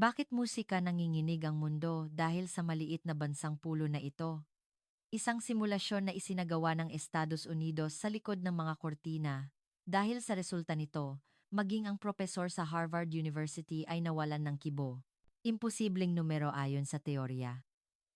Bakit musika nanginginig ang mundo dahil sa maliit na bansang pulo na ito? Isang simulasyon na isinagawa ng Estados Unidos sa likod ng mga kortina. Dahil sa resulta nito, maging ang propesor sa Harvard University ay nawalan ng kibo. Imposibleng numero ayon sa teorya.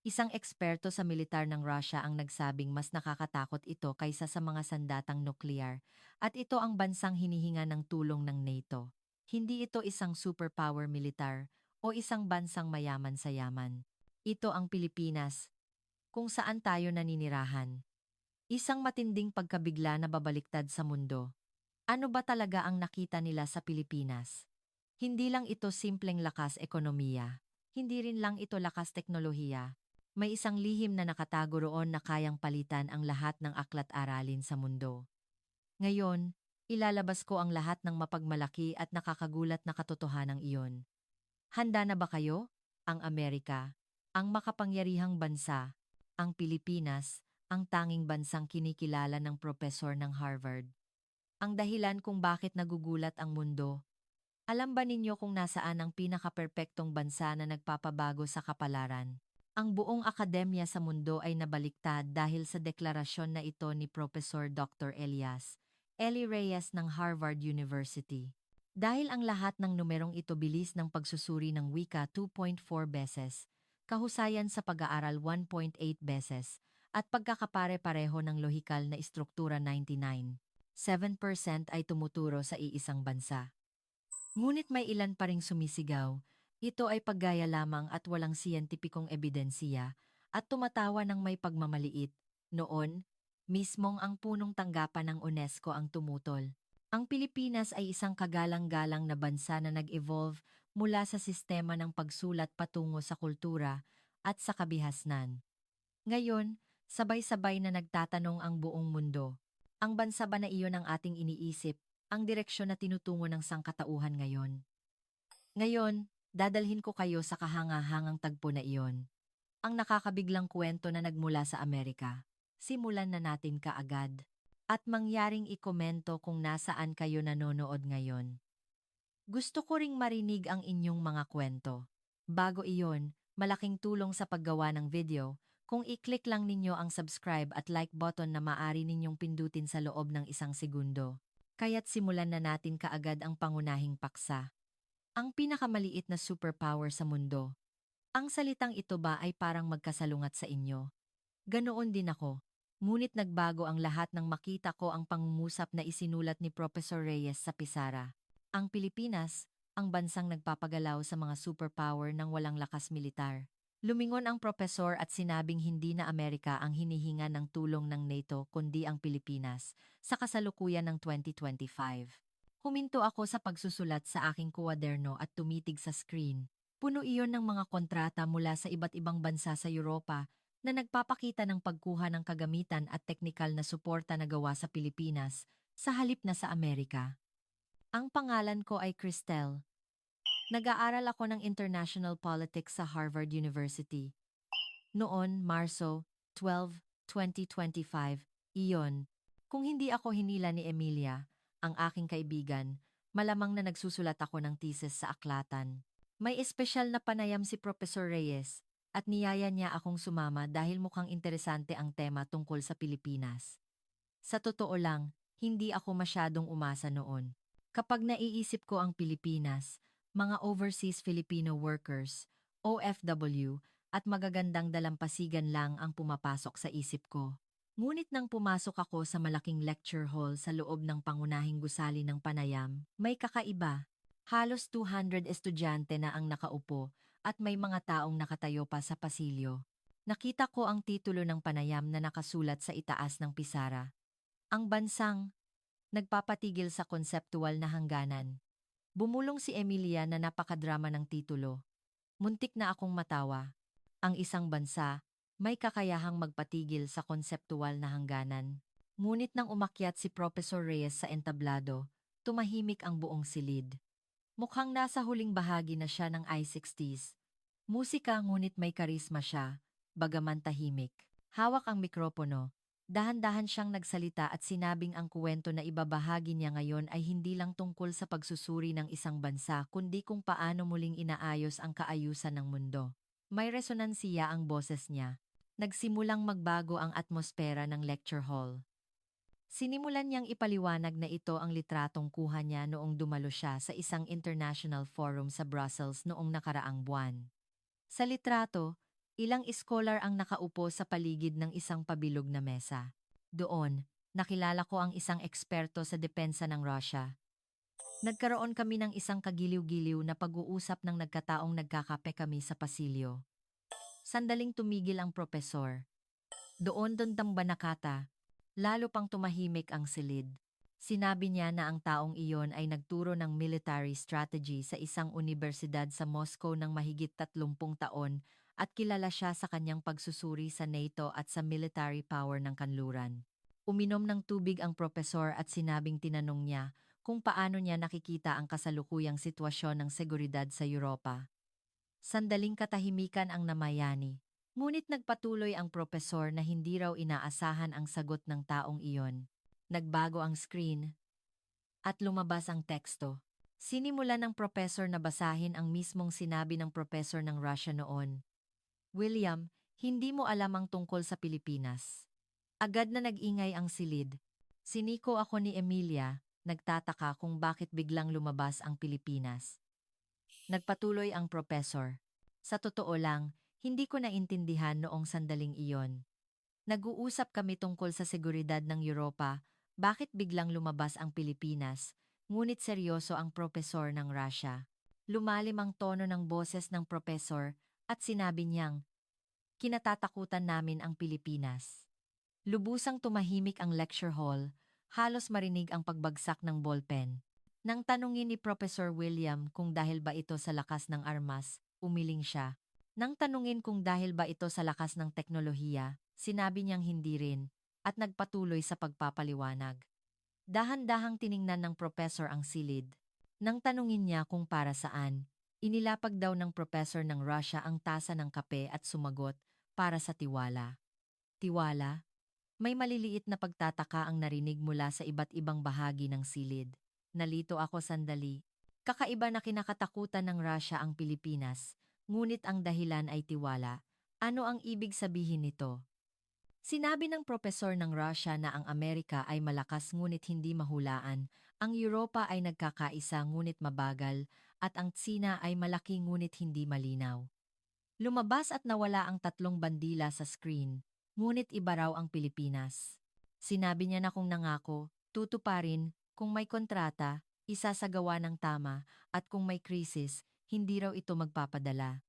Isang eksperto sa militar ng Russia ang nagsabing mas nakakatakot ito kaysa sa mga sandatang nuklear, at ito ang bansang hinihinga ng tulong ng NATO. Hindi ito isang superpower militar o isang bansang mayaman sa yaman. Ito ang Pilipinas, kung saan tayo naninirahan. Isang matinding pagkabigla na babaliktad sa mundo. Ano ba talaga ang nakita nila sa Pilipinas? Hindi lang ito simpleng lakas ekonomiya. Hindi rin lang ito lakas teknolohiya. May isang lihim na nakatago roon na kayang palitan ang lahat ng aklat-aralin sa mundo. Ngayon, ilalabas ko ang lahat ng mapagmalaki at nakakagulat na katotohanan iyon. Handa na ba kayo? Ang Amerika, ang makapangyarihang bansa, ang Pilipinas, ang tanging bansang kinikilala ng propesor ng Harvard. Ang dahilan kung bakit nagugulat ang mundo. Alam ba ninyo kung nasaan ang pinakaperpektong bansa na nagpapabago sa kapalaran? Ang buong akademya sa mundo ay nabaliktad dahil sa deklarasyon na ito ni Professor Dr. Eli Reyes ng Harvard University. Dahil ang lahat ng numerong ito bilis ng pagsusuri ng wika 2.4 beses, kahusayan sa pag-aaral 1.8 beses, at pagkakapare-pareho ng lohikal na istruktura 99.7% ay tumuturo sa iisang bansa. Ngunit may ilan pa ring sumisigaw, ito ay paggaya lamang at walang siyentipikong ebidensiya, at tumatawa ng may pagmamaliit. Noon, mismong ang punong tanggapan ng UNESCO ang tumutol. Ang Pilipinas ay isang kagalang-galang na bansa na nag-evolve mula sa sistema ng pagsulat patungo sa kultura at sa kabihasnan. Ngayon, sabay-sabay na nagtatanong ang buong mundo. Ang bansa ba na iyon ang ating iniisip, ang direksyon na tinutungo ng sangkatauhan ngayon? Ngayon, dadalhin ko kayo sa kahangahangang tagpo na iyon. Ang nakakabiglang kwento na nagmula sa Amerika. Simulan na natin kaagad. At mangyaring ikomento kung nasaan kayo nanonood ngayon. Gusto ko ring marinig ang inyong mga kwento. Bago iyon, malaking tulong sa paggawa ng video, kung i-click lang ninyo ang subscribe at like button na maaari ninyong pindutin sa loob ng 1 segundo. Kaya't simulan na natin kaagad ang pangunahing paksa. Ang pinakamaliit na superpower sa mundo. Ang salitang ito ba ay parang magkasalungat sa inyo? Ganoon din ako. Ngunit nagbago ang lahat nang makita ko ang pangungusap na isinulat ni Professor Reyes sa Pisara. Ang Pilipinas, ang bansang nagpapagalaw sa mga superpower ng walang lakas militar. Lumingon ang propesor at sinabing hindi na Amerika ang hinihinga ng tulong ng NATO kundi ang Pilipinas sa kasalukuyan ng 2025. Huminto ako sa pagsusulat sa aking kuwaderno at tumitig sa screen. Puno iyon ng mga kontrata mula sa iba't ibang bansa sa Europa na nagpapakita ng pagkuha ng kagamitan at teknikal na suporta na gawa sa Pilipinas sa halip na sa Amerika. Ang pangalan ko ay Cristel. Nag-aaral ako ng International Politics sa Harvard University. Noon, Marso 12, 2025, iyon. Kung hindi ako hinila ni Emilia, ang aking kaibigan, malamang na nagsusulat ako ng thesis sa aklatan. May espesyal na panayam si Professor Reyes, at niyaya niya akong sumama dahil mukhang interesante ang tema tungkol sa Pilipinas. Sa totoo lang, hindi ako masyadong umasa noon. Kapag naiisip ko ang Pilipinas, mga overseas Filipino workers, OFW, at magagandang dalampasigan lang ang pumapasok sa isip ko. Ngunit nang pumasok ako sa malaking lecture hall sa loob ng pangunahing gusali ng panayam, may kakaiba. Halos 200 estudyante na ang nakaupo at may mga taong nakatayo pa sa pasilyo. Nakita ko ang titulo ng panayam na nakasulat sa itaas ng pisara. Ang bansang nagpapatigil sa konseptual na hangganan. Bumulong si Emilia na napakadrama ng titulo. Muntik na akong matawa. Ang isang bansa, may kakayahang magpatigil sa konseptual na hangganan. Ngunit nang umakyat si Professor Reyes sa entablado, tumahimik ang buong silid. Mukhang nasa huling bahagi na siya ng I-60s. Musika ngunit may karisma siya, bagaman tahimik. Hawak ang mikropono. Dahan-dahan siyang nagsalita at sinabing ang kuwento na ibabahagi niya ngayon ay hindi lang tungkol sa pagsusuri ng isang bansa kundi kung paano muling inaayos ang kaayusan ng mundo. May resonansiya ang boses niya. Nagsimulang magbago ang atmosfera ng lecture hall. Sinimulan niyang ipaliwanag na ito ang litratong kuha niya noong dumalo siya sa isang international forum sa Brussels noong nakaraang buwan. Sa litrato, ilang scholar ang nakaupo sa paligid ng isang pabilog na mesa. Doon, nakilala ko ang isang eksperto sa depensa ng Russia. Nagkaroon kami ng isang kagiliw-giliw na pag-uusap ng nagkataong nagkakape kami sa pasilyo. Sandaling tumigil ang propesor. Doon banakata. Lalo pang tumahimik ang silid. Sinabi niya na ang taong iyon ay nagturo ng military strategy sa isang unibersidad sa Moscow ng mahigit 30 taon at kilala siya sa kanyang pagsusuri sa NATO at sa military power ng kanluran. Uminom ng tubig ang propesor at sinabing tinanong niya kung paano niya nakikita ang kasalukuyang sitwasyon ng seguridad sa Europa. Sandaling katahimikan ang namayani. Ngunit nagpatuloy ang propesor na hindi raw inaasahan ang sagot ng taong iyon. Nagbago ang screen at lumabas ang teksto. Sinimulan ng propesor na basahin ang mismong sinabi ng propesor ng Russia noon. William, hindi mo alam ang tungkol sa Pilipinas. Agad na nag-ingay ang silid. Siniko ako ni Emilia, nagtataka kung bakit biglang lumabas ang Pilipinas. Nagpatuloy ang propesor. Sa totoo lang, hindi ko naintindihan noong sandaling iyon. Nag-uusap kami tungkol sa seguridad ng Europa, bakit biglang lumabas ang Pilipinas, ngunit seryoso ang propesor ng Russia. Lumalim ang tono ng boses ng propesor at sinabi niyang, kinatatakutan namin ang Pilipinas. Lubusang tumahimik ang lecture hall, halos marinig ang pagbagsak ng ballpen. Nang tanungin ni Professor William kung dahil ba ito sa lakas ng armas, umiling siya. Nang tanungin kung dahil ba ito sa lakas ng teknolohiya, sinabi niyang hindi rin, at nagpatuloy sa pagpapaliwanag. Dahan-dahang tiningnan ng professor ang silid. Nang tanungin niya kung para saan, inilapag daw ng professor ng Russia ang tasa ng kape at sumagot, para sa tiwala. Tiwala? May maliliit na pagtataka ang narinig mula sa iba't ibang bahagi ng silid. Nalito ako sandali. Kakaiba na kinakatakutan ng Russia ang Pilipinas, ngunit ang dahilan ay tiwala. Ano ang ibig sabihin nito? Sinabi ng propesor ng Russia na ang Amerika ay malakas ngunit hindi mahulaan, ang Europa ay nagkakaisa ngunit mabagal, at ang Tsina ay malaki ngunit hindi malinaw. Lumabas at nawala ang tatlong bandila sa screen, ngunit iba raw ang Pilipinas. Sinabi niya na kung nangako, tutuparin, kung may kontrata, isasagawa ng tama, at kung may krisis, hindi raw ito magpapadala.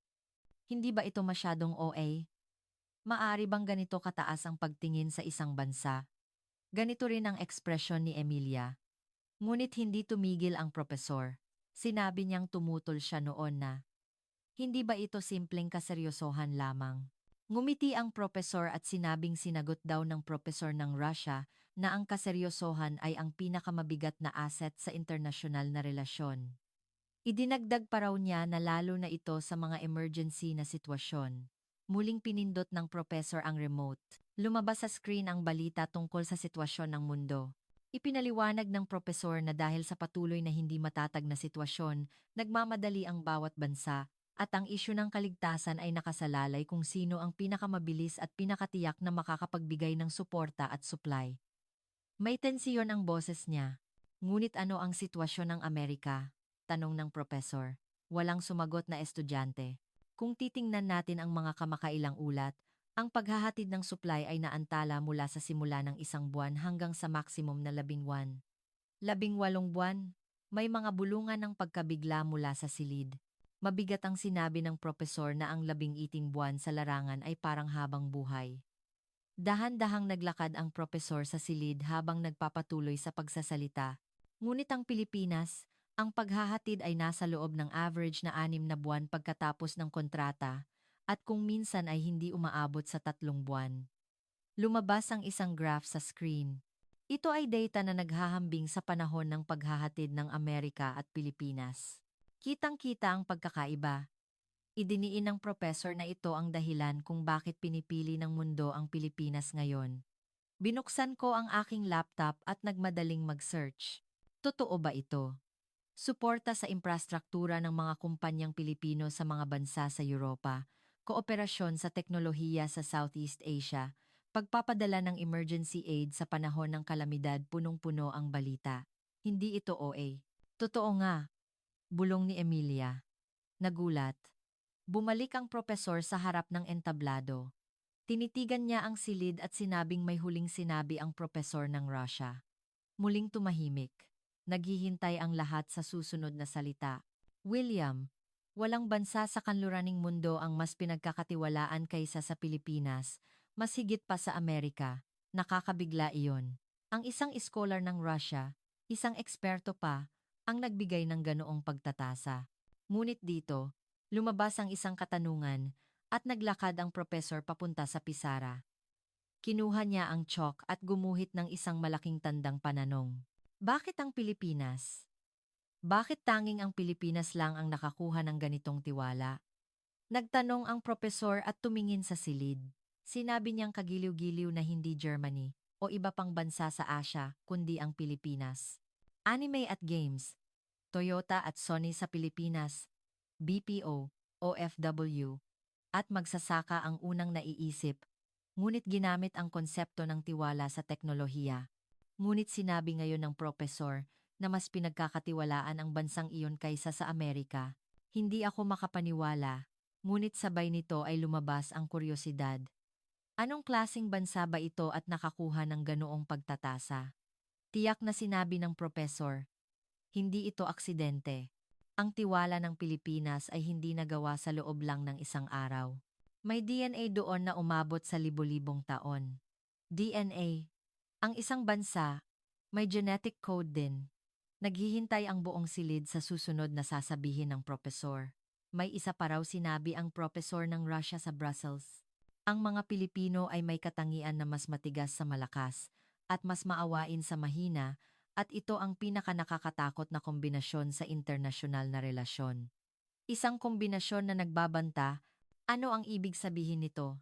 Hindi ba ito masyadong OA? Maari bang ganito kataas ang pagtingin sa isang bansa? Ganito rin ang ekspresyon ni Emilia. Ngunit hindi tumigil ang propesor. Sinabi niyang tumutol siya noon na, hindi ba ito simpleng kaseryosohan lamang? Ngumiti ang propesor at sinabing sinagot daw ng propesor ng Russia na ang kaseryosohan ay ang pinakamabigat na asset sa internasyonal na relasyon. Idinagdag pa raw niya na lalo na ito sa mga emergency na sitwasyon. Muling pinindot ng propesor ang remote. Lumabas sa screen ang balita tungkol sa sitwasyon ng mundo. Ipinaliwanag ng propesor na dahil sa patuloy na hindi matatag na sitwasyon, nagmamadali ang bawat bansa, at ang isyu ng kaligtasan ay nakasalalay kung sino ang pinakamabilis at pinakatiyak na makakapagbigay ng suporta at supply. May tensiyon ang boses niya. Ngunit ano ang sitwasyon ng Amerika? Tanong ng propesor. Walang sumagot na estudyante. Kung titingnan natin ang mga kamakailang ulat, ang paghahatid ng supply ay naantala mula sa simula ng 1 buwan hanggang sa maximum na 11 buwan. 18 buwan, may mga bulungan ng pagkabigla mula sa silid. Mabigat ang sinabi ng propesor na ang 18 buwan sa larangan ay parang habang buhay. Dahan-dahang naglakad ang propesor sa silid habang nagpapatuloy sa pagsasalita. Ngunit ang Pilipinas, ang paghahatid ay nasa loob ng average na 6 na buwan pagkatapos ng kontrata, at kung minsan ay hindi umaabot sa 3 buwan. Lumabas ang isang graph sa screen. Ito ay data na naghahambing sa panahon ng paghahatid ng Amerika at Pilipinas. Kitang-kita ang pagkakaiba. Idiniin ng professor na ito ang dahilan kung bakit pinipili ng mundo ang Pilipinas ngayon. Binuksan ko ang aking laptop at nagmadaling mag-search. Totoo ba ito? Suporta sa infrastruktura ng mga kumpanyang Pilipino sa mga bansa sa Europa, kooperasyon sa teknolohiya sa Southeast Asia, pagpapadala ng emergency aid sa panahon ng kalamidad, punong-puno ang balita. Hindi ito OA. Totoo nga, bulong ni Emilia. Nagulat. Bumalik ang propesor sa harap ng entablado. Tinitigan niya ang silid at sinabing may huling sinabi ang propesor ng Russia. Muling tumahimik. Naghihintay ang lahat sa susunod na salita. William, walang bansa sa kanluraning mundo ang mas pinagkakatiwalaan kaysa sa Pilipinas, mas higit pa sa Amerika. Nakakabigla iyon. Ang isang scholar ng Russia, isang eksperto pa, ang nagbigay ng ganoong pagtatasa. Ngunit dito, lumabas ang isang katanungan at naglakad ang propesor papunta sa pisara. Kinuha niya ang chalk at gumuhit ng isang malaking tandang pananong. Bakit ang Pilipinas? Bakit tanging ang Pilipinas lang ang nakakuha ng ganitong tiwala? Nagtanong ang propesor at tumingin sa silid. Sinabi niyang kagiliw-giliw na hindi Germany o iba pang bansa sa Asia kundi ang Pilipinas. Anime at games, Toyota at Sony sa Pilipinas, BPO, OFW, at magsasaka ang unang naiisip. Ngunit ginamit ang konsepto ng tiwala sa teknolohiya. Ngunit sinabi ngayon ng propesor na mas pinagkakatiwalaan ang bansang iyon kaysa sa Amerika. Hindi ako makapaniwala, ngunit sabay nito ay lumabas ang kuryosidad. Anong klasing bansa ba ito at nakakuha ng ganoong pagtatasa? Tiyak na sinabi ng propesor, hindi ito aksidente. Ang tiwala ng Pilipinas ay hindi nagawa sa loob lang ng isang araw. May DNA doon na umabot sa libo-libong taon. DNA. Ang isang bansa, may genetic code din. Naghihintay ang buong silid sa susunod na sasabihin ng propesor. May isa pa raw sinabi ang propesor ng Russia sa Brussels. Ang mga Pilipino ay may katangian na mas matigas sa malakas at mas maawain sa mahina, at ito ang pinakanakakatakot na kombinasyon sa internasyonal na relasyon. Isang kombinasyon na nagbabanta. Ano ang ibig sabihin nito?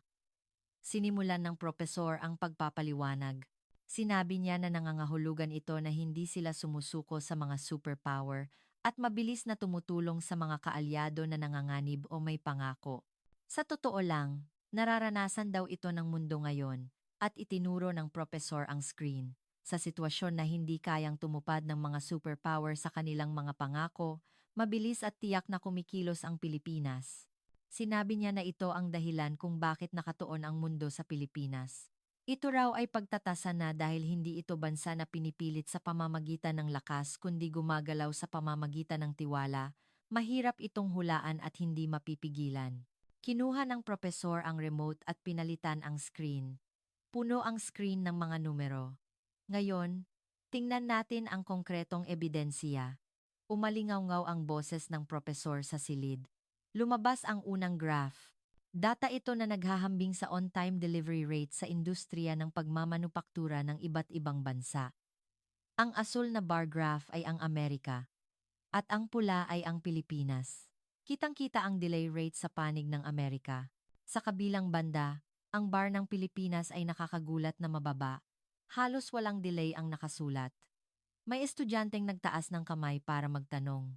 Sinimulan ng propesor ang pagpapaliwanag. Sinabi niya na nangangahulugan ito na hindi sila sumusuko sa mga superpower at mabilis na tumutulong sa mga kaalyado na nanganganib o may pangako. Sa totoo lang, nararanasan daw ito ng mundo ngayon at itinuro ng propesor ang screen. Sa sitwasyon na hindi kayang tumupad ng mga superpower sa kanilang mga pangako, mabilis at tiyak na kumikilos ang Pilipinas. Sinabi niya na ito ang dahilan kung bakit nakatuon ang mundo sa Pilipinas. Ito raw ay pagtatasa na dahil hindi ito bansa na pinipilit sa pamamagitan ng lakas kundi gumagalaw sa pamamagitan ng tiwala, mahirap itong hulaan at hindi mapipigilan. Kinuha ng propesor ang remote at pinalitan ang screen. Puno ang screen ng mga numero. Ngayon, tingnan natin ang konkretong ebidensya. Umalingaw-ngaw ang boses ng propesor sa silid. Lumabas ang unang graph. Data ito na naghahambing sa on-time delivery rate sa industriya ng pagmamanupaktura ng iba't ibang bansa. Ang asul na bar graph ay ang Amerika, at ang pula ay ang Pilipinas. Kitang-kita ang delay rate sa panig ng Amerika. Sa kabilang banda, ang bar ng Pilipinas ay nakakagulat na mababa. Halos walang delay ang nakasulat. May estudyanteng nagtaas ng kamay para magtanong.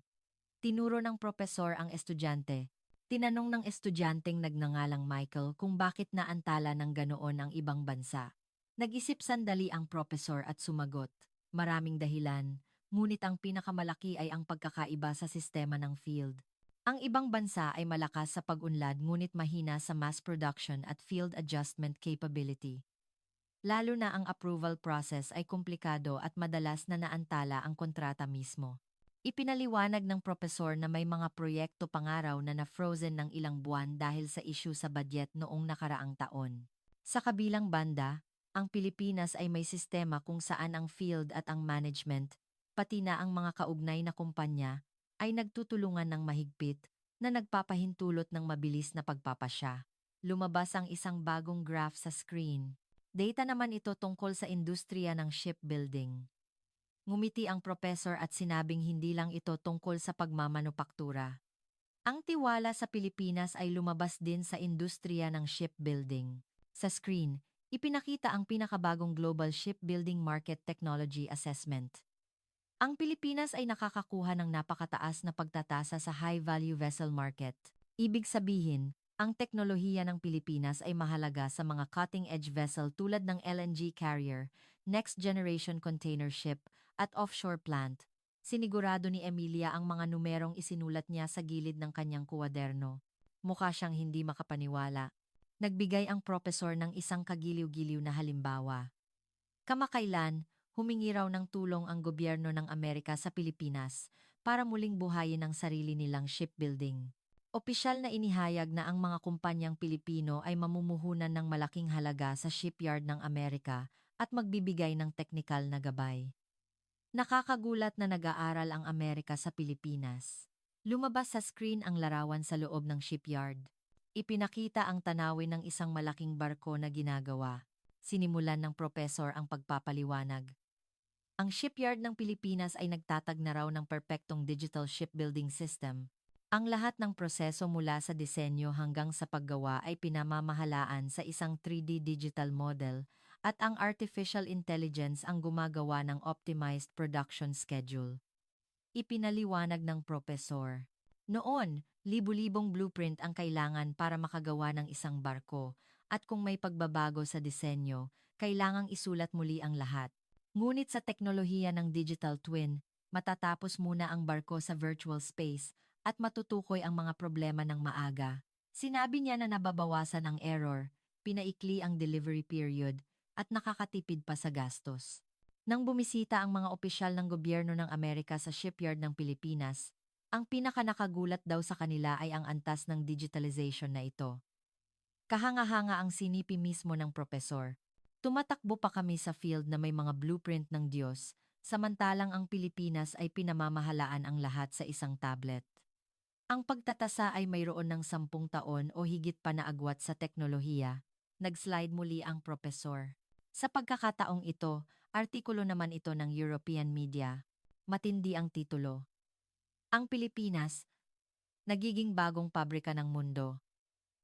Tinuro ng propesor ang estudyante. Tinanong ng estudyanteng nagngangalang Michael kung bakit naantala ng ganoon ang ibang bansa. Nag-isip sandali ang propesor at sumagot. Maraming dahilan, ngunit ang pinakamalaki ay ang pagkakaiba sa sistema ng field. Ang ibang bansa ay malakas sa pag-unlad ngunit mahina sa mass production at field adjustment capability. Lalo na ang approval process ay komplikado at madalas na naantala ang kontrata mismo. Ipinaliwanag ng propesor na may mga proyekto pangaraw na na-frozen ng ilang buwan dahil sa issue sa budget noong nakaraang taon. Sa kabilang banda, ang Pilipinas ay may sistema kung saan ang field at ang management, pati na ang mga kaugnay na kumpanya, ay nagtutulungan ng mahigpit na nagpapahintulot ng mabilis na pagpapasya. Lumabas ang isang bagong graph sa screen. Data naman ito tungkol sa industriya ng shipbuilding. Ngumiti ang propesor at sinabing hindi lang ito tungkol sa pagmamanupaktura. Ang tiwala sa Pilipinas ay lumabas din sa industriya ng shipbuilding. Sa screen, Ipinakita ang pinakabagong Global Shipbuilding Market Technology Assessment. Ang Pilipinas ay nakakakuha ng napakataas na pagtatasa sa high-value vessel market. Ibig sabihin, ang teknolohiya ng Pilipinas ay mahalaga sa mga cutting-edge vessel tulad ng LNG carrier, next-generation container ship, at offshore plant. Sinigurado ni Emilia ang mga numerong isinulat niya sa gilid ng kanyang kuwaderno. Mukha siyang hindi makapaniwala. Nagbigay ang propesor ng isang kagiliw-giliw na halimbawa. Kamakailan, humingi raw ng tulong ang gobyerno ng Amerika sa Pilipinas para muling buhayin ang sarili nilang shipbuilding. Opisyal na inihayag na ang mga kumpanyang Pilipino ay mamumuhunan ng malaking halaga sa shipyard ng Amerika at magbibigay ng teknikal na gabay. Nakakagulat na nag-aaral ang Amerika sa Pilipinas. Lumabas sa screen ang larawan sa loob ng shipyard. Ipinakita ang tanawin ng isang malaking barko na ginagawa. Sinimulan ng propesor ang pagpapaliwanag. Ang shipyard ng Pilipinas ay nagtatag na raw ng perpektong digital shipbuilding system. Ang lahat ng proseso mula sa disenyo hanggang sa paggawa ay pinamamahalaan sa isang 3D digital model at ang artificial intelligence ang gumagawa ng optimized production schedule. Ipinaliwanag ng propesor. Noon, libu-libong blueprint ang kailangan para makagawa ng isang barko at kung may pagbabago sa disenyo, kailangang isulat muli ang lahat. Ngunit sa teknolohiya ng digital twin, matatapos muna ang barko sa virtual space at matutukoy ang mga problema ng maaga. Sinabi niya na nababawasan ang error, pinaikli ang delivery period, at nakakatipid pa sa gastos. Nang bumisita ang mga opisyal ng gobyerno ng Amerika sa shipyard ng Pilipinas, ang pinakanakagulat daw sa kanila ay ang antas ng digitalization na ito. Kahanga-hanga ang sinipi mismo ng propesor. Tumatakbo pa kami sa field na may mga blueprint ng Diyos, samantalang ang Pilipinas ay pinamamahalaan ang lahat sa isang tablet. Ang pagtatasa ay mayroon ng 10 taon o higit pa na agwat sa teknolohiya. Nag-slide muli ang propesor. Sa pagkakataong ito, artikulo naman ito ng European media. Matindi ang titulo. Ang Pilipinas, nagiging bagong pabrika ng mundo.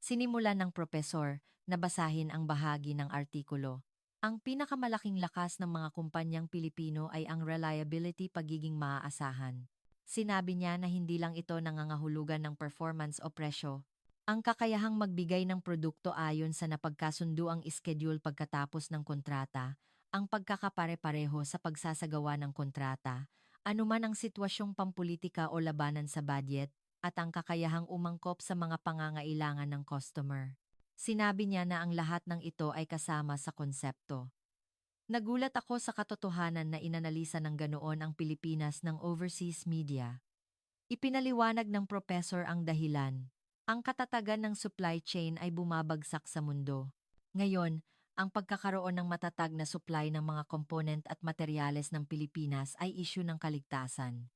Sinimulan ng propesor na basahin ang bahagi ng artikulo. Ang pinakamalaking lakas ng mga kumpanyang Pilipino ay ang reliability pagiging maaasahan. Sinabi niya na hindi lang ito nangangahulugan ng performance o presyo. Ang kakayahang magbigay ng produkto ayon sa napagkasunduang schedule pagkatapos ng kontrata, ang pagkakapare-pareho sa pagsasagawa ng kontrata, anuman ang sitwasyong pampulitika o labanan sa budget, at ang kakayahang umangkop sa mga pangangailangan ng customer. Sinabi niya na ang lahat ng ito ay kasama sa konsepto. Nagulat ako sa katotohanan na inanalisa ng ganoon ang Pilipinas ng overseas media. Ipinaliwanag ng propesor ang dahilan. Ang katatagan ng supply chain ay bumabagsak sa mundo. Ngayon, ang pagkakaroon ng matatag na supply ng mga component at materyales ng Pilipinas ay isyu ng kaligtasan.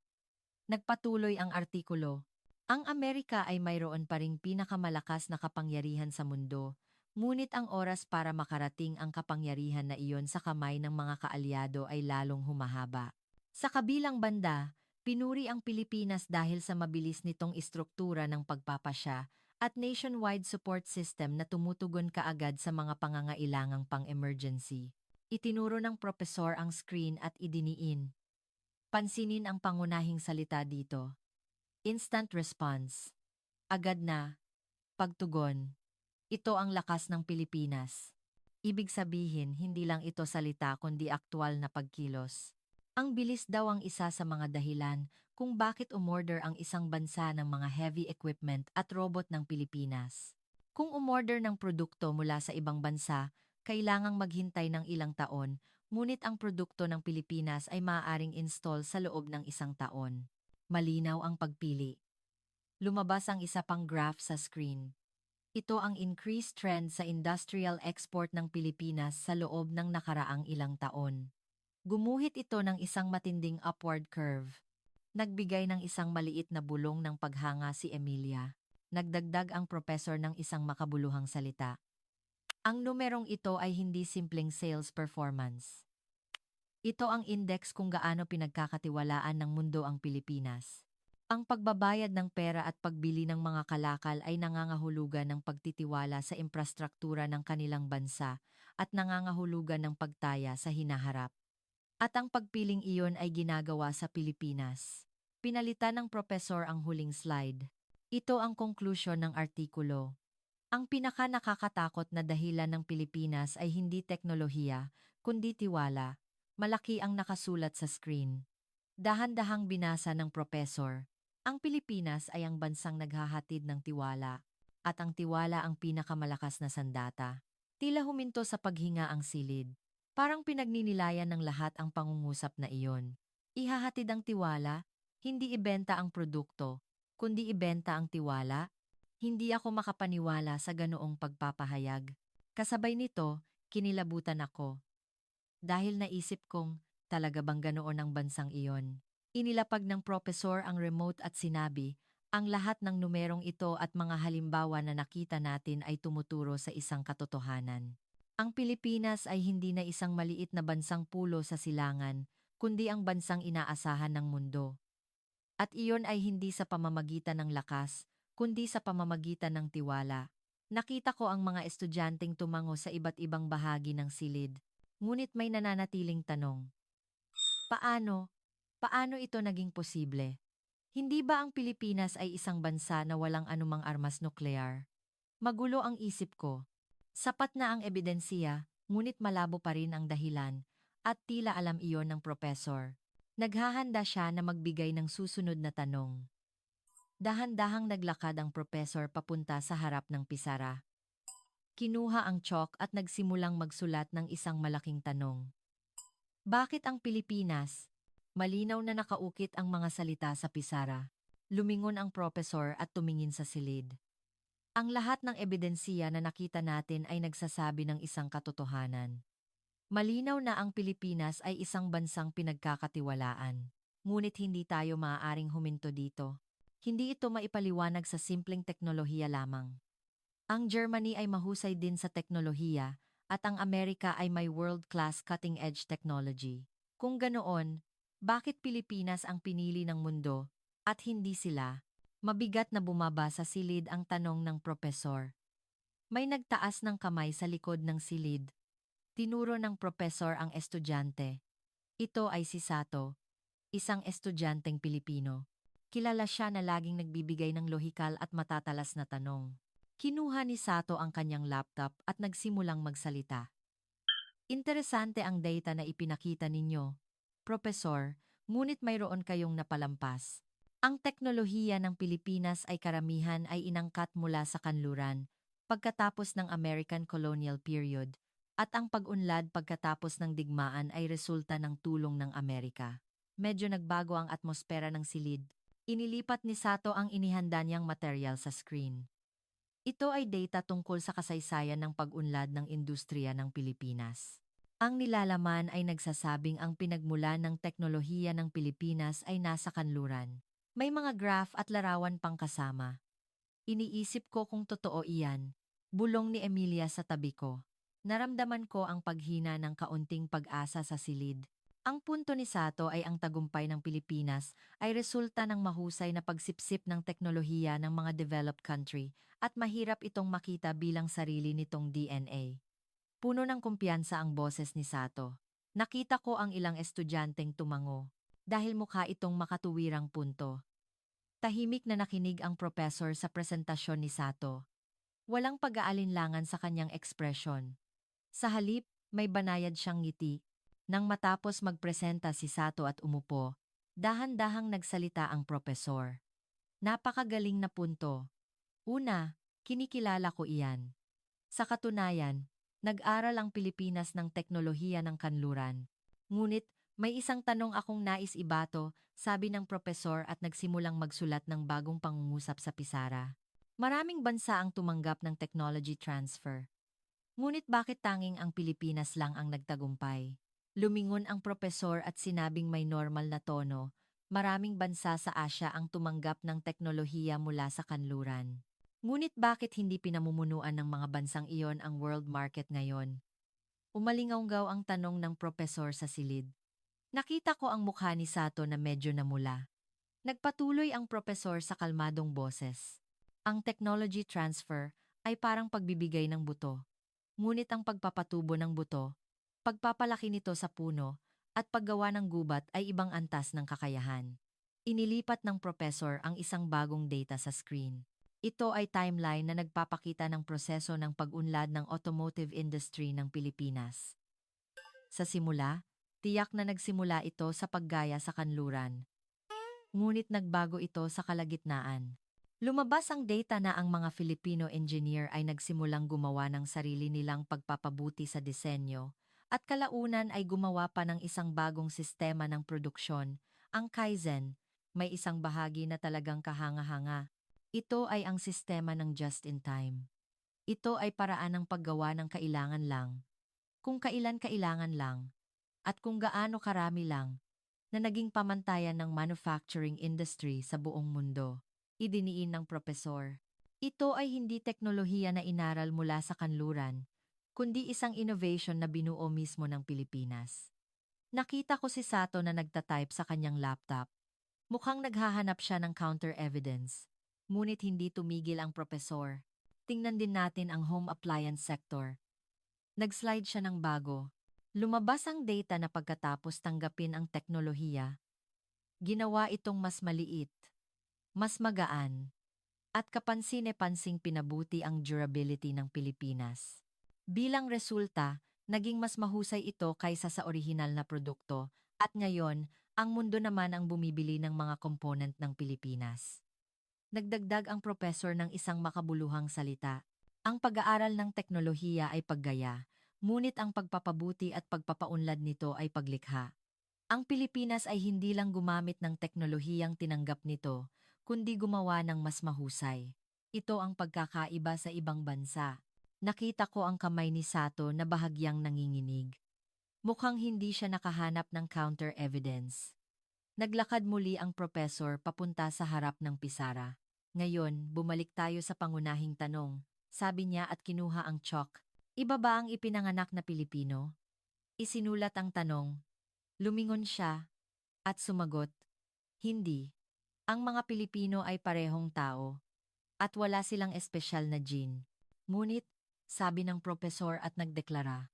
Nagpatuloy ang artikulo. Ang Amerika ay mayroon pa ring pinakamalakas na kapangyarihan sa mundo, ngunit ang oras para makarating ang kapangyarihan na iyon sa kamay ng mga kaalyado ay lalong humahaba. Sa kabilang banda, pinuri ang Pilipinas dahil sa mabilis nitong istruktura ng pagpapasya at nationwide support system na tumutugon kaagad sa mga pangangailangang pang-emergency. Itinuro ng propesor ang screen at idiniin. Pansinin ang pangunahing salita dito. Instant response. Agad na. Pagtugon. Ito ang lakas ng Pilipinas. Ibig sabihin, hindi lang ito salita kundi aktwal na pagkilos. Ang bilis daw ang isa sa mga dahilan kung bakit umorder ang isang bansa ng mga heavy equipment at robot ng Pilipinas. Kung umorder ng produkto mula sa ibang bansa, kailangang maghintay ng ilang taon, ngunit ang produkto ng Pilipinas ay maaaring install sa loob ng 1 taon. Malinaw ang pagpili. Lumabas ang isa pang graph sa screen. Ito ang increased trend sa industrial export ng Pilipinas sa loob ng nakaraang ilang taon. Gumuhit ito ng isang matinding upward curve. Nagbigay ng isang maliit na bulong ng paghanga si Emilia. Nagdagdag ang propesor ng isang makabuluhang salita. Ang numerong ito ay hindi simpleng sales performance. Ito ang index kung gaano pinagkakatiwalaan ng mundo ang Pilipinas. Ang pagbabayad ng pera at pagbili ng mga kalakal ay nangangahulugan ng pagtitiwala sa infrastruktura ng kanilang bansa at nangangahulugan ng pagtaya sa hinaharap. At ang pagpiling iyon ay ginagawa sa Pilipinas. Pinalitan ng propesor ang huling slide. Ito ang konklusyon ng artikulo. Ang pinaka nakakatakot na dahilan ng Pilipinas ay hindi teknolohiya, kundi tiwala. Malaki ang nakasulat sa screen. Dahan-dahang binasa ng propesor. Ang Pilipinas ay ang bansang naghahatid ng tiwala, at ang tiwala ang pinakamalakas na sandata. Tila huminto sa paghinga ang silid. Parang pinagninilayan ng lahat ang pangungusap na iyon. Ihahatid ang tiwala, hindi ibenta ang produkto, kundi ibenta ang tiwala. Hindi ako makapaniwala sa ganoong pagpapahayag. Kasabay nito, kinilabutan ako. Dahil naisip kong, talaga bang ganoon ang bansang iyon? Inilapag ng propesor ang remote at sinabi, ang lahat ng numerong ito at mga halimbawa na nakita natin ay tumuturo sa isang katotohanan. Ang Pilipinas ay hindi na isang maliit na bansang pulo sa silangan, kundi ang bansang inaasahan ng mundo. At iyon ay hindi sa pamamagitan ng lakas, kundi sa pamamagitan ng tiwala. Nakita ko ang mga estudyanteng tumango sa iba't ibang bahagi ng silid. Ngunit may nananatiling tanong. Paano? Paano ito naging posible? Hindi ba ang Pilipinas ay isang bansa na walang anumang armas nuklear? Magulo ang isip ko. Sapat na ang ebidensya, ngunit malabo pa rin ang dahilan, at tila alam iyon ng propesor. Naghahanda siya na magbigay ng susunod na tanong. Dahan-dahang naglakad ang propesor papunta sa harap ng pisara. Kinuha ang chalk at nagsimulang magsulat ng isang malaking tanong. Bakit ang Pilipinas? Malinaw na nakaukit ang mga salita sa pisara. Lumingon ang propesor at tumingin sa silid. Ang lahat ng ebidensya na nakita natin ay nagsasabi ng isang katotohanan. Malinaw na ang Pilipinas ay isang bansang pinagkakatiwalaan. Ngunit hindi tayo maaaring huminto dito. Hindi ito maipaliwanag sa simpleng teknolohiya lamang. Ang Germany ay mahusay din sa teknolohiya at ang Amerika ay may world-class cutting-edge technology. Kung ganoon, bakit Pilipinas ang pinili ng mundo at hindi sila? Mabigat na bumaba sa silid ang tanong ng propesor. May nagtaas ng kamay sa likod ng silid. Tinuro ng propesor ang estudyante. Ito ay si Sato, isang estudyanteng Pilipino. Kilala siya na laging nagbibigay ng lohikal at matatalas na tanong. Kinuha ni Sato ang kanyang laptop at nagsimulang magsalita. Interesante ang data na ipinakita ninyo, Profesor, ngunit mayroon kayong napalampas. Ang teknolohiya ng Pilipinas ay karamihan ay inangkat mula sa kanluran, pagkatapos ng American Colonial Period, at ang pag-unlad pagkatapos ng digmaan ay resulta ng tulong ng Amerika. Medyo nagbago ang atmosfera ng silid. Inilipat ni Sato ang inihanda niyang material sa screen. Ito ay data tungkol sa kasaysayan ng pag-unlad ng industriya ng Pilipinas. Ang nilalaman ay nagsasabing ang pinagmulan ng teknolohiya ng Pilipinas ay nasa kanluran. May mga graph at larawan pang kasama. Iniisip ko kung totoo iyan. Bulong ni Emilia sa tabi ko. Naramdaman ko ang paghina ng kaunting pag-asa sa silid. Ang punto ni Sato ay ang tagumpay ng Pilipinas ay resulta ng mahusay na pagsipsip ng teknolohiya ng mga developed country at mahirap itong makita bilang sarili nitong DNA. Puno ng kumpiyansa ang boses ni Sato. Nakita ko ang ilang estudyanteng tumango dahil mukha itong makatuwirang punto. Tahimik na nakinig ang professor sa presentasyon ni Sato. Walang pag-aalinlangan sa kanyang ekspresyon. Sa halip, may banayad siyang ngiti. Nang matapos magpresenta si Sato at umupo, dahan-dahang nagsalita ang propesor. Napakagaling na punto. Una, kinikilala ko iyan. Sa katunayan, nag-aral ang Pilipinas ng teknolohiya ng kanluran. Ngunit, may isang tanong akong nais ibato, sabi ng propesor at nagsimulang magsulat ng bagong pangungusap sa pisara. Maraming bansa ang tumanggap ng technology transfer. Ngunit bakit tanging ang Pilipinas lang ang nagtagumpay? Lumingon ang propesor at sinabing may normal na tono, maraming bansa sa Asya ang tumanggap ng teknolohiya mula sa kanluran. Ngunit bakit hindi pinamumunuan ng mga bansang iyon ang world market ngayon? Umalingaw ang tanong ng propesor sa silid. Nakita ko ang mukha ni Sato na medyo namula. Nagpatuloy ang propesor sa kalmadong boses. Ang technology transfer ay parang pagbibigay ng buto. Ngunit ang pagpapatubo ng buto, pagpapalaki nito sa puno, at paggawa ng gubat ay ibang antas ng kakayahan. Inilipat ng propesor ang isang bagong data sa screen. Ito ay timeline na nagpapakita ng proseso ng pag-unlad ng automotive industry ng Pilipinas. Sa simula, tiyak na nagsimula ito sa paggaya sa kanluran. Ngunit nagbago ito sa kalagitnaan. Lumabas ang data na ang mga Filipino engineer ay nagsimulang gumawa ng sarili nilang pagpapabuti sa disenyo, at kalaunan ay gumawa pa ng isang bagong sistema ng produksyon, ang Kaizen. May isang bahagi na talagang kahanga-hanga. Ito ay ang sistema ng just-in-time. Ito ay paraan ng paggawa ng kailangan lang, kung kailan kailangan lang, at kung gaano karami lang, na naging pamantayan ng manufacturing industry sa buong mundo. Idiniin ng propesor. Ito ay hindi teknolohiya na inaral mula sa kanluran, kundi isang innovation na binuo mismo ng Pilipinas. Nakita ko si Sato na nagtatype sa kanyang laptop. Mukhang naghahanap siya ng counter-evidence. Ngunit hindi tumigil ang propesor. Tingnan din natin ang home appliance sector. Nag-slide siya ng bago. Lumabas ang data na pagkatapos tanggapin ang teknolohiya, ginawa itong mas maliit, mas magaan, at kapansin-pansing pinabuti ang durability ng Pilipinas. Bilang resulta, naging mas mahusay ito kaysa sa orihinal na produkto, at ngayon, ang mundo naman ang bumibili ng mga component ng Pilipinas. Nagdagdag ang propesor ng isang makabuluhang salita. Ang pag-aaral ng teknolohiya ay paggaya, ngunit ang pagpapabuti at pagpapaunlad nito ay paglikha. Ang Pilipinas ay hindi lang gumamit ng teknolohiyang tinanggap nito, kundi gumawa ng mas mahusay. Ito ang pagkakaiba sa ibang bansa. Nakita ko ang kamay ni Sato na bahagyang nanginginig. Mukhang hindi siya nakahanap ng counter-evidence. Naglakad muli ang propesor papunta sa harap ng pisara. Ngayon, bumalik tayo sa pangunahing tanong, sabi niya at kinuha ang chalk. Iba ba ang ipinanganak na Pilipino? Isinulat ang tanong. Lumingon siya at sumagot, hindi. Ang mga Pilipino ay parehong tao at wala silang espesyal na gene. Ngunit, sabi ng propesor at nagdeklara,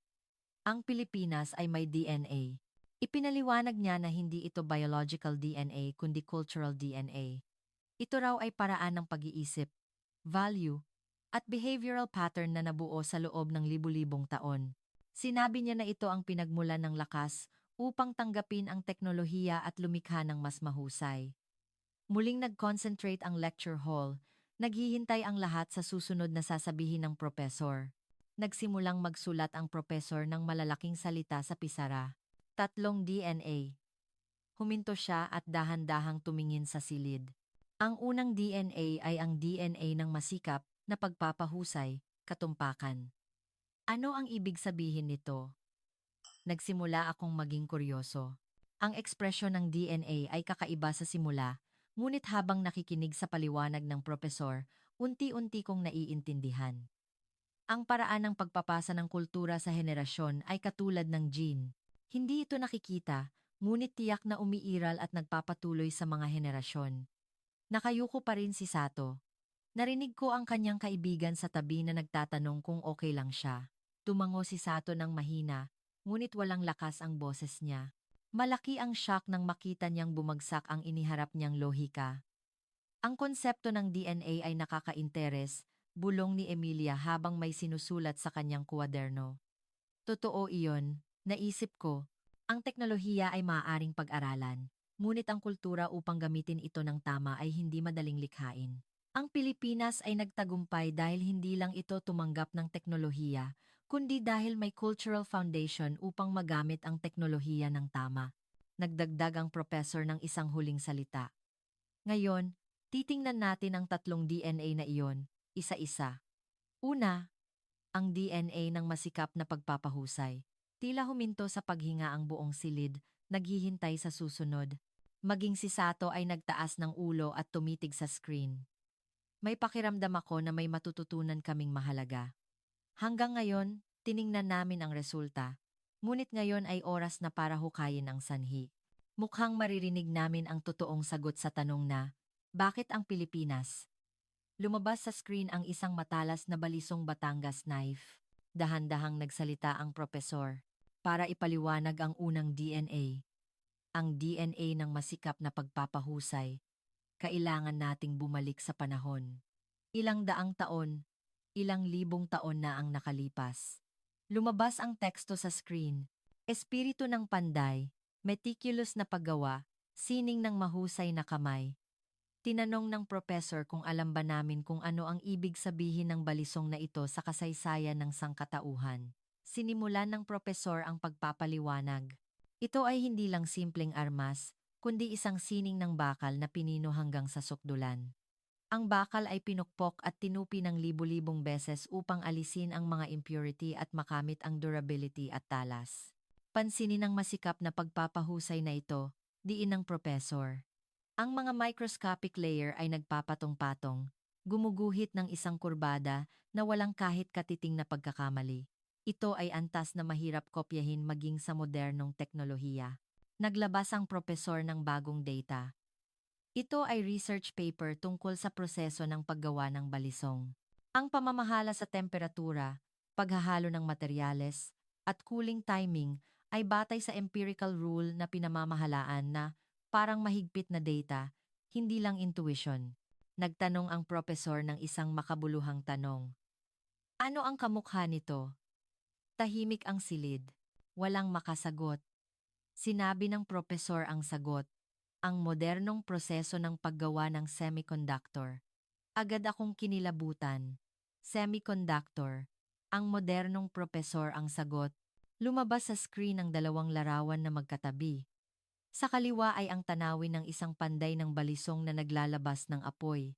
ang Pilipinas ay may DNA. Ipinaliwanag niya na hindi ito biological DNA kundi cultural DNA. Ito raw ay paraan ng pag-iisip, value, at behavioral pattern na nabuo sa loob ng libu-libong taon. Sinabi niya na ito ang pinagmulan ng lakas upang tanggapin ang teknolohiya at lumikha ng mas mahusay. Muling nag-concentrate ang lecture hall, naghihintay ang lahat sa susunod na sasabihin ng propesor. Nagsimulang magsulat ang propesor ng malalaking salita sa pisara. 3 DNA. Huminto siya at dahan-dahang tumingin sa silid. Ang unang DNA ay ang DNA ng masikap na pagpapahusay, katumpakan. Ano ang ibig sabihin nito? Nagsimula akong maging kuryoso. Ang ekspresyon ng DNA ay kakaiba sa simula, ngunit habang nakikinig sa paliwanag ng propesor, unti-unti kong naiintindihan. Ang paraan ng pagpapasa ng kultura sa henerasyon ay katulad ng gene. Hindi ito nakikita, ngunit tiyak na umiiral at nagpapatuloy sa mga henerasyon. Nakayuko pa rin si Sato. Narinig ko ang kanyang kaibigan sa tabi na nagtatanong kung okay lang siya. Tumango si Sato ng mahina, ngunit walang lakas ang boses niya. Malaki ang shock nang makita niyang bumagsak ang iniharap niyang lohika. Ang konsepto ng DNA ay nakaka-interes, bulong ni Emilia habang may sinusulat sa kanyang kuwaderno. Totoo iyon, naisip ko. Ang teknolohiya ay maaaring pag-aralan, ngunit ang kultura upang gamitin ito ng tama ay hindi madaling likhain. Ang Pilipinas ay nagtagumpay dahil hindi lang ito tumanggap ng teknolohiya, kundi dahil may cultural foundation upang magamit ang teknolohiya ng tama. Nagdagdag ang propesor ng isang huling salita. Ngayon, titingnan natin ang 3 DNA na iyon, isa-isa. Una, ang DNA ng masikap na pagpapahusay. Tila huminto sa paghinga ang buong silid, naghihintay sa susunod. Maging si Sato ay nagtaas ng ulo at tumitig sa screen. May pakiramdam ako na may matututunan kaming mahalaga. Hanggang ngayon, tiningnan namin ang resulta. Ngunit ngayon ay oras na para hukayin ang sanhi. Mukhang maririnig namin ang totoong sagot sa tanong na, bakit ang Pilipinas? Lumabas sa screen ang isang matalas na balisong Batangas knife. Dahan-dahang nagsalita ang propesor para ipaliwanag ang unang DNA. Ang DNA ng masikap na pagpapahusay. Kailangan nating bumalik sa panahon. Ilang daang taon, ilang libong taon na ang nakalipas. Lumabas ang teksto sa screen. Espiritu ng panday, meticulous na paggawa, sining ng mahusay na kamay. Tinanong ng professor kung alam ba namin kung ano ang ibig sabihin ng balisong na ito sa kasaysayan ng sangkatauhan. Sinimulan ng professor ang pagpapaliwanag. Ito ay hindi lang simpleng armas, kundi isang sining ng bakal na pinino hanggang sa sukdulan. Ang bakal ay pinukpok at tinupi ng libu-libong beses upang alisin ang mga impurity at makamit ang durability at talas. Pansinin ng masikap na pagpapahusay na ito, diin ng professor. Ang mga microscopic layer ay nagpapatong-patong, gumuguhit ng isang kurbada na walang kahit katiting na pagkakamali. Ito ay antas na mahirap kopyahin maging sa modernong teknolohiya. Naglabas ang propesor ng bagong data. Ito ay research paper tungkol sa proseso ng paggawa ng balisong. Ang pamamahala sa temperatura, paghahalo ng materyales, at cooling timing ay batay sa empirical rule na pinamamahalaan na parang mahigpit na data, hindi lang intuition. Nagtanong ang propesor ng isang makabuluhang tanong. Ano ang kamukha nito? Tahimik ang silid. Walang makasagot. Sinabi ng propesor ang sagot. Ang modernong proseso ng paggawa ng semiconductor. Agad akong kinilabutan. Semiconductor. Ang modernong propesor ang sagot. Lumabas sa screen ang dalawang larawan na magkatabi. Sa kaliwa ay ang tanawin ng isang panday ng balisong na naglalabas ng apoy.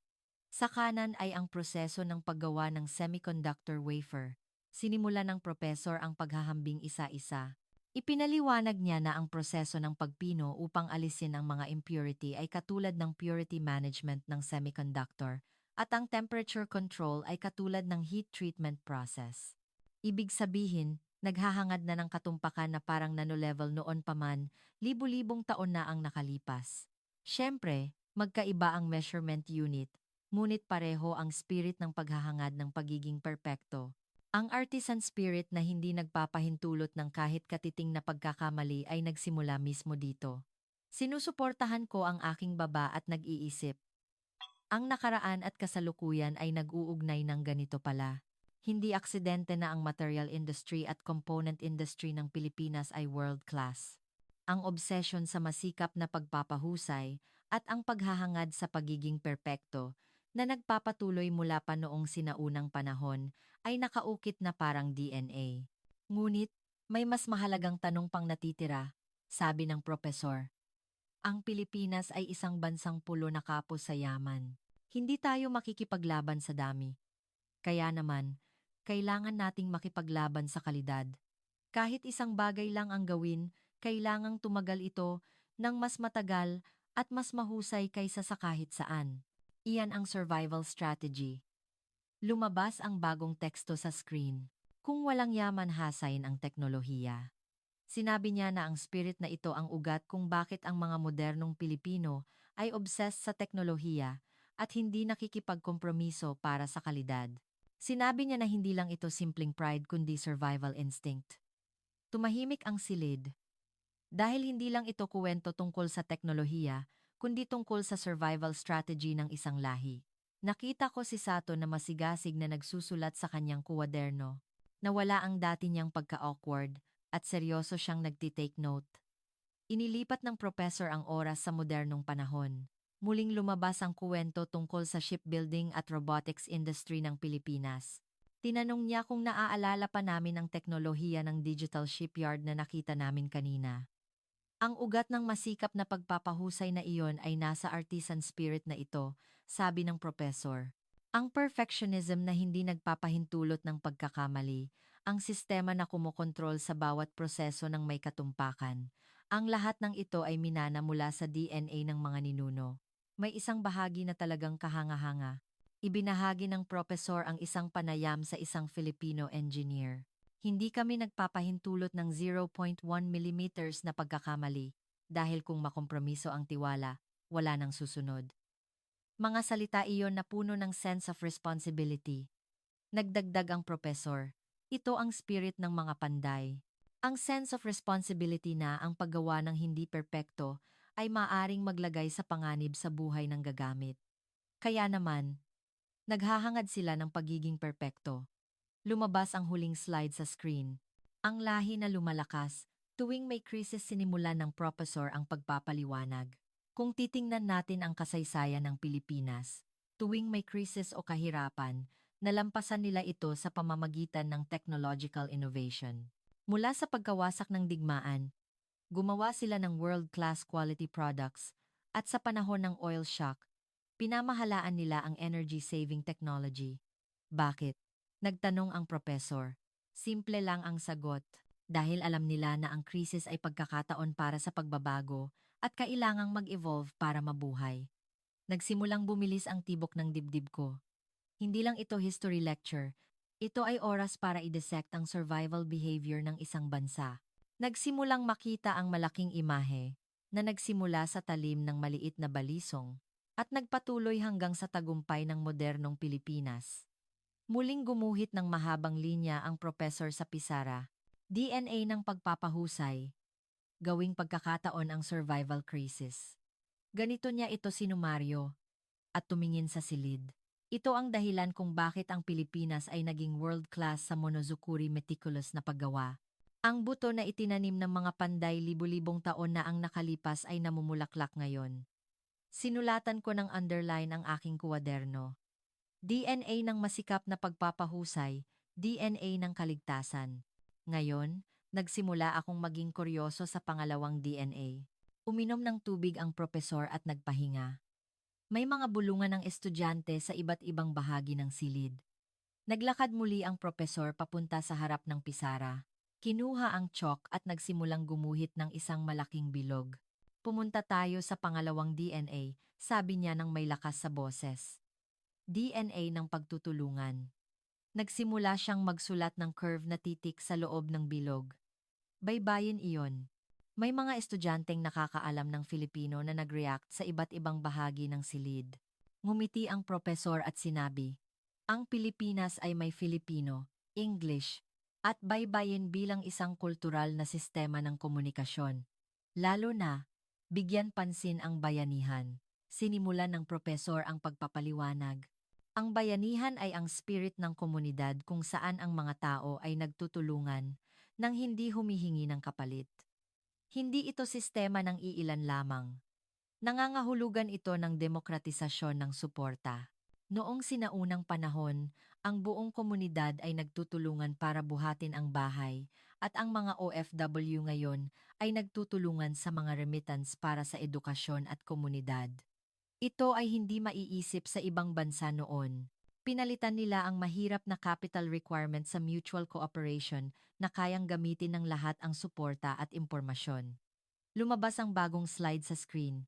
Sa kanan ay ang proseso ng paggawa ng semiconductor wafer. Sinimula ng propesor ang paghahambing isa-isa. Ipinaliwanag niya na ang proseso ng pagpino upang alisin ang mga impurity ay katulad ng purity management ng semiconductor at ang temperature control ay katulad ng heat treatment process. Ibig sabihin, naghahangad na ng katumpakan na parang nano-level noon pa man, libu-libong taon na ang nakalipas. Siyempre, magkaiba ang measurement unit, ngunit pareho ang spirit ng paghahangad ng pagiging perpekto. Ang artisan spirit na hindi nagpapahintulot ng kahit katiting na pagkakamali ay nagsimula mismo dito. Sinusuportahan ko ang aking baba at nag-iisip. Ang nakaraan at kasalukuyan ay nag-uugnay ng ganito pala. Hindi aksidente na ang material industry at component industry ng Pilipinas ay world-class. Ang obsession sa masikap na pagpapahusay at ang paghahangad sa pagiging perpekto na nagpapatuloy mula pa noong sinaunang panahon ay nakaukit na parang DNA. Ngunit, may mas mahalagang tanong pang natitira, sabi ng propesor. Ang Pilipinas ay isang bansang pulo na kapos sa yaman. Hindi tayo makikipaglaban sa dami. Kaya naman, kailangan nating makipaglaban sa kalidad. Kahit isang bagay lang ang gawin, kailangang tumagal ito ng mas matagal at mas mahusay kaysa sa kahit saan. Iyan ang survival strategy. Lumabas ang bagong teksto sa screen. Kung walang yaman hasain ang teknolohiya. Sinabi niya na ang spirit na ito ang ugat kung bakit ang mga modernong Pilipino ay obsessed sa teknolohiya at hindi nakikipagkompromiso para sa kalidad. Sinabi niya na hindi lang ito simpleng pride kundi survival instinct. Tumahimik ang silid. Dahil hindi lang ito kuwento tungkol sa teknolohiya, kundi tungkol sa survival strategy ng isang lahi. Nakita ko si Sato na masigasig na nagsusulat sa kanyang kuwaderno. Nawala ang dati niyang pagka-awkward at seryoso siyang nagtitake note. Inilipat ng professor ang oras sa modernong panahon. Muling lumabas ang kuwento tungkol sa shipbuilding at robotics industry ng Pilipinas. Tinanong niya kung naaalala pa namin ang teknolohiya ng digital shipyard na nakita namin kanina. Ang ugat ng masikap na pagpapahusay na iyon ay nasa artisan spirit na ito, sabi ng professor. Ang perfectionism na hindi nagpapahintulot ng pagkakamali, ang sistema na kumokontrol sa bawat proseso ng may katumpakan. Ang lahat ng ito ay minana mula sa DNA ng mga ninuno. May isang bahagi na talagang kahanga-hanga. Ibinahagi ng professor ang isang panayam sa isang Filipino engineer. Hindi kami nagpapahintulot ng 0.1 millimeters na pagkakamali. dahil kung makompromiso ang tiwala, wala nang susunod. Mga salita iyon na puno ng sense of responsibility. Nagdagdag ang propesor. Ito ang spirit ng mga panday. Ang sense of responsibility na ang paggawa ng hindi perpekto ay maaring maglagay sa panganib sa buhay ng gagamit. Kaya naman, naghahangad sila ng pagiging perpekto. Lumabas ang huling slide sa screen. Ang lahi na lumalakas, tuwing may krisis sinimulan ng propesor ang pagpapaliwanag. Kung titingnan natin ang kasaysayan ng Pilipinas, tuwing may krisis o kahirapan, nalampasan nila ito sa pamamagitan ng technological innovation. Mula sa pagkawasak ng digmaan, gumawa sila ng world-class quality products at sa panahon ng oil shock, pinamahalaan nila ang energy-saving technology. Bakit? Nagtanong ang propesor. Simple lang ang sagot, dahil alam nila na ang krisis ay pagkakataon para sa pagbabago at kailangang mag-evolve para mabuhay. Nagsimulang bumilis ang tibok ng dibdib ko. Hindi lang ito history lecture, ito ay oras para i-dissect ang survival behavior ng isang bansa. Nagsimulang makita ang malaking imahe na nagsimula sa talim ng maliit na balisong at nagpatuloy hanggang sa tagumpay ng modernong Pilipinas. Muling gumuhit ng mahabang linya ang professor sa pisara. DNA ng pagpapahusay, gawing pagkakataon ang survival crisis. Ganito niya ito sinumaryo at tumingin sa silid. Ito ang dahilan kung bakit ang Pilipinas ay naging world-class sa monozukuri meticulous na paggawa. Ang buto na itinanim ng mga panday libu-libong taon na ang nakalipas ay namumulaklak ngayon. Sinulatan ko ng underline ang aking kuwaderno. DNA ng masikap na pagpapahusay, DNA ng kaligtasan. Ngayon, nagsimula akong maging kuryoso sa pangalawang DNA. Uminom ng tubig ang propesor at nagpahinga. May mga bulungan ng estudyante sa iba't ibang bahagi ng silid. Naglakad muli ang propesor papunta sa harap ng pisara. Kinuha ang chalk at nagsimulang gumuhit ng isang malaking bilog. Pumunta tayo sa pangalawang DNA, sabi niya nang may lakas sa boses. DNA ng pagtutulungan. Nagsimula siyang magsulat ng curve na titik sa loob ng bilog. Baybayin iyon. May mga estudyanteng nakakaalam ng Filipino na nag-react sa iba't ibang bahagi ng silid. Ngumiti ang propesor at sinabi, ang Pilipinas ay may Filipino, English, at baybayin bilang isang kultural na sistema ng komunikasyon. Lalo na, bigyan pansin ang bayanihan. Sinimulan ng propesor ang pagpapaliwanag. Ang bayanihan ay ang spirit ng komunidad kung saan ang mga tao ay nagtutulungan nang hindi humihingi ng kapalit. Hindi ito sistema ng iilan lamang. Nangangahulugan ito ng demokratisasyon ng suporta. Noong sinaunang panahon, ang buong komunidad ay nagtutulungan para buhatin ang bahay at ang mga OFW ngayon ay nagtutulungan sa mga remittance para sa edukasyon at komunidad. Ito ay hindi maiisip sa ibang bansa noon. Pinalitan nila ang mahirap na capital requirement sa mutual cooperation na kayang gamitin ng lahat ang suporta at impormasyon. Lumabas ang bagong slide sa screen.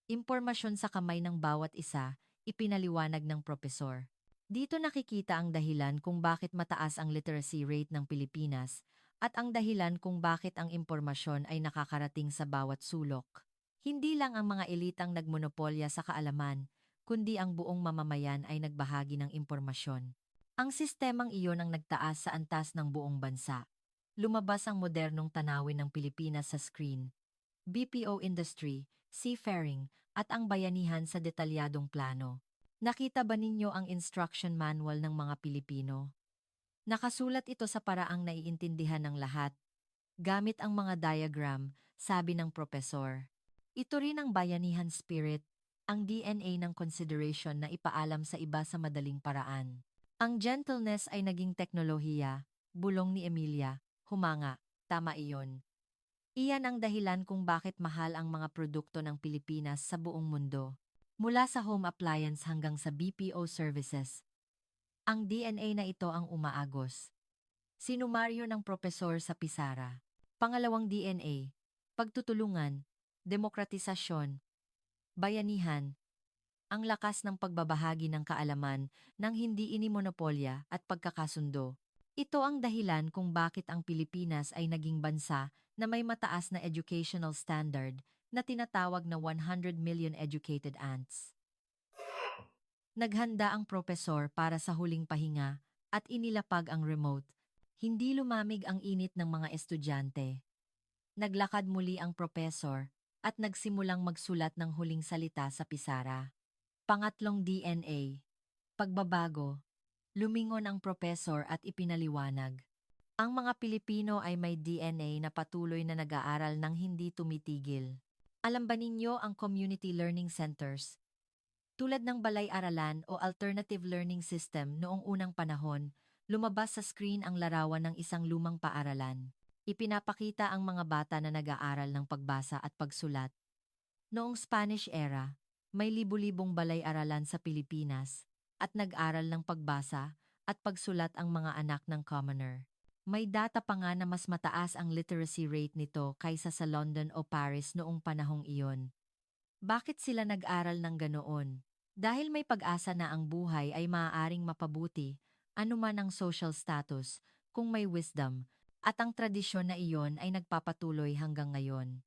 Impormasyon sa kamay ng bawat isa, ipinaliwanag ng propesor. Dito nakikita ang dahilan kung bakit mataas ang literacy rate ng Pilipinas at ang dahilan kung bakit ang impormasyon ay nakakarating sa bawat sulok. Hindi lang ang mga elitang nagmonopolya sa kaalaman, kundi ang buong mamamayan ay nagbahagi ng impormasyon. Ang sistemang iyon ang nagtaas sa antas ng buong bansa. Lumabas ang modernong tanawin ng Pilipinas sa screen. BPO industry, seafaring, at ang bayanihan sa detalyadong plano. Nakita ba ninyo ang instruction manual ng mga Pilipino? Nakasulat ito sa paraang naiintindihan ng lahat. Gamit ang mga diagram, sabi ng propesor. Ito rin ang bayanihan spirit, ang DNA ng consideration na ipaalam sa iba sa madaling paraan. Ang gentleness ay naging teknolohiya, bulong ni Emilia, humanga, tama iyon. Iyan ang dahilan kung bakit mahal ang mga produkto ng Pilipinas sa buong mundo. Mula sa home appliance hanggang sa BPO services. Ang DNA na ito ang umaagos. Sinumaryo ng propesor sa pisara. Pangalawang DNA, pagtutulungan, demokratisasyon, bayanihan, ang lakas ng pagbabahagi ng kaalaman nang hindi inimonopolya at pagkakasundo. Ito ang dahilan kung bakit ang Pilipinas ay naging bansa na may mataas na educational standard, na tinatawag na 100 million educated ants. Naghanda ang propesor para sa huling pahinga at inilapag ang remote. Hindi lumamig ang init ng mga estudyante. Naglakad muli ang propesor at nagsimulang magsulat ng huling salita sa pisara. Pangatlong DNA. Pagbabago. Lumingon ang propesor at ipinaliwanag. Ang mga Pilipino ay may DNA na patuloy na nag-aaral ng hindi tumitigil. Alam ba ninyo ang community learning centers? Tulad ng balay-aralan o alternative learning system noong unang panahon, lumabas sa screen ang larawan ng isang lumang paaralan. Ipinapakita ang mga bata na nag-aaral ng pagbasa at pagsulat. Noong Spanish era, may libu-libong balay-aralan sa Pilipinas at nag-aral ng pagbasa at pagsulat ang mga anak ng commoner. May data pa nga na mas mataas ang literacy rate nito kaysa sa London o Paris noong panahong iyon. Bakit sila nag-aral ng ganoon? Dahil may pag-asa na ang buhay ay maaaring mapabuti, anuman ang social status, kung may wisdom, at ang tradisyon na iyon ay nagpapatuloy hanggang ngayon.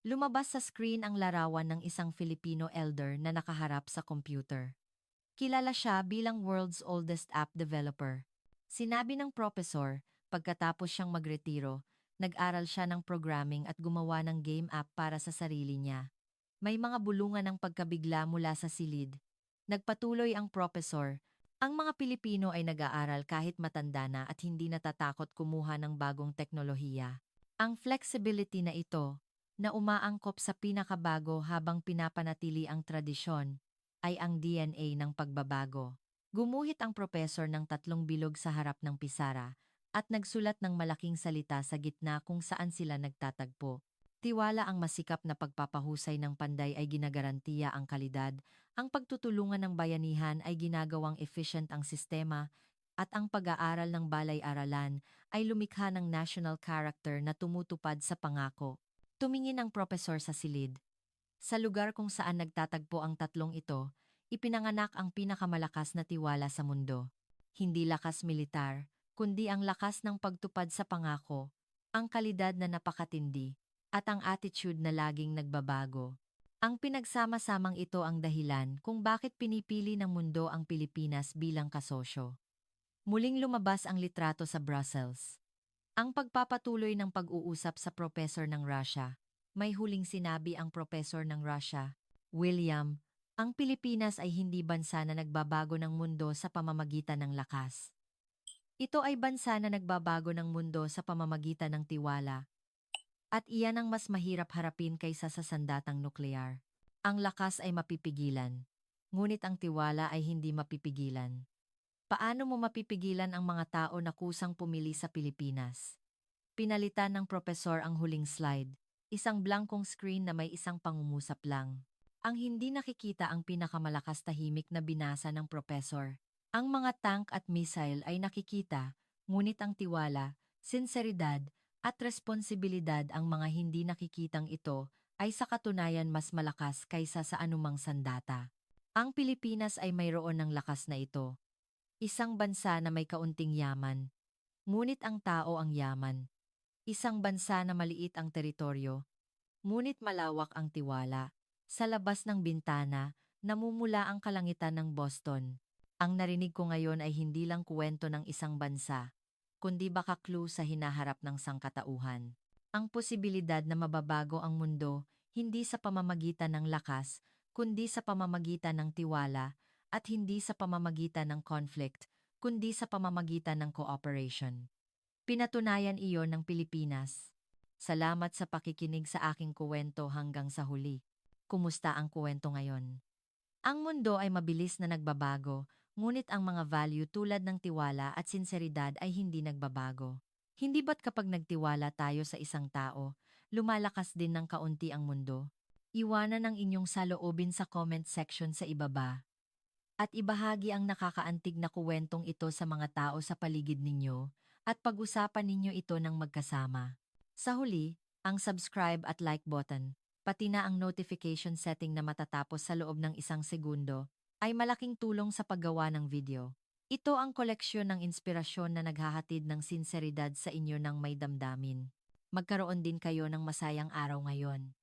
Lumabas sa screen ang larawan ng isang Filipino elder na nakaharap sa computer. Kilala siya bilang world's oldest app developer. Sinabi ng professor, pagkatapos siyang magretiro, nag-aral siya ng programming at gumawa ng game app para sa sarili niya. May mga bulungan ng pagkabigla mula sa silid. Nagpatuloy ang professor, ang mga Pilipino ay nag-aaral kahit matanda na at hindi natatakot kumuha ng bagong teknolohiya. Ang flexibility na ito, na umaangkop sa pinakabago habang pinapanatili ang tradisyon, ay ang DNA ng pagbabago. Gumuhit ang propesor ng 3 bilog sa harap ng pisara at nagsulat ng malaking salita sa gitna kung saan sila nagtatagpo. Tiwala ang masikap na pagpapahusay ng panday ay ginagarantiya ang kalidad, ang pagtutulungan ng bayanihan ay ginagawang efficient ang sistema, at ang pag-aaral ng balay-aralan ay lumikha ng national character na tumutupad sa pangako. Tumingin ang propesor sa silid. Sa lugar kung saan nagtatagpo ang tatlong ito, ipinanganak ang pinakamalakas na tiwala sa mundo. Hindi lakas militar, kundi ang lakas ng pagtupad sa pangako, ang kalidad na napakatindi, at ang attitude na laging nagbabago. Ang pinagsama-samang ito ang dahilan kung bakit pinipili ng mundo ang Pilipinas bilang kasosyo. Muling lumabas ang litrato sa Brussels. Ang pagpapatuloy ng pag-uusap sa propesor ng Russia. May huling sinabi ang propesor ng Russia, William, ang Pilipinas ay hindi bansa na nagbabago ng mundo sa pamamagitan ng lakas. Ito ay bansa na nagbabago ng mundo sa pamamagitan ng tiwala. At iyan ang mas mahirap harapin kaysa sa sandatang nuklear. Ang lakas ay mapipigilan, ngunit ang tiwala ay hindi mapipigilan. Paano mo mapipigilan ang mga tao na kusang pumili sa Pilipinas? Pinalitan ng propesor ang huling slide, isang blankong screen na may isang pangungusap lang. Ang hindi nakikita ang pinakamalakas tahimik na binasa ng propesor. Ang mga tank at missile ay nakikita, ngunit ang tiwala, sinseridad, at responsibilidad ang mga hindi nakikitang ito ay sa katunayan mas malakas kaysa sa anumang sandata. Ang Pilipinas ay mayroon ng lakas na ito. Isang bansa na may kaunting yaman, ngunit ang tao ang yaman. Isang bansa na maliit ang teritoryo, ngunit malawak ang tiwala. Sa labas ng bintana, namumula ang kalangitan ng Boston. Ang narinig ko ngayon ay hindi lang kuwento ng isang bansa, kundi baka clue sa hinaharap ng sangkatauhan. Ang posibilidad na mababago ang mundo, hindi sa pamamagitan ng lakas, kundi sa pamamagitan ng tiwala, at hindi sa pamamagitan ng conflict, kundi sa pamamagitan ng cooperation. Pinatunayan iyon ng Pilipinas. Salamat sa pakikinig sa aking kuwento hanggang sa huli. Kumusta ang kuwento ngayon? Ang mundo ay mabilis na nagbabago, ngunit ang mga value tulad ng tiwala at sinseridad ay hindi nagbabago. Hindi ba't kapag nagtiwala tayo sa isang tao, lumalakas din ng kaunti ang mundo? Iwanan ang inyong saloobin sa comment section sa ibaba. At ibahagi ang nakakaantig na kuwentong ito sa mga tao sa paligid ninyo at pag-usapan ninyo ito ng magkasama. Sa huli, ang subscribe at like button, pati na ang notification setting na matatapos sa loob ng 1 segundo, ay malaking tulong sa paggawa ng video. Ito ang koleksyon ng inspirasyon na naghahatid ng sinseridad sa inyo ng may damdamin. Magkaroon din kayo ng masayang araw ngayon.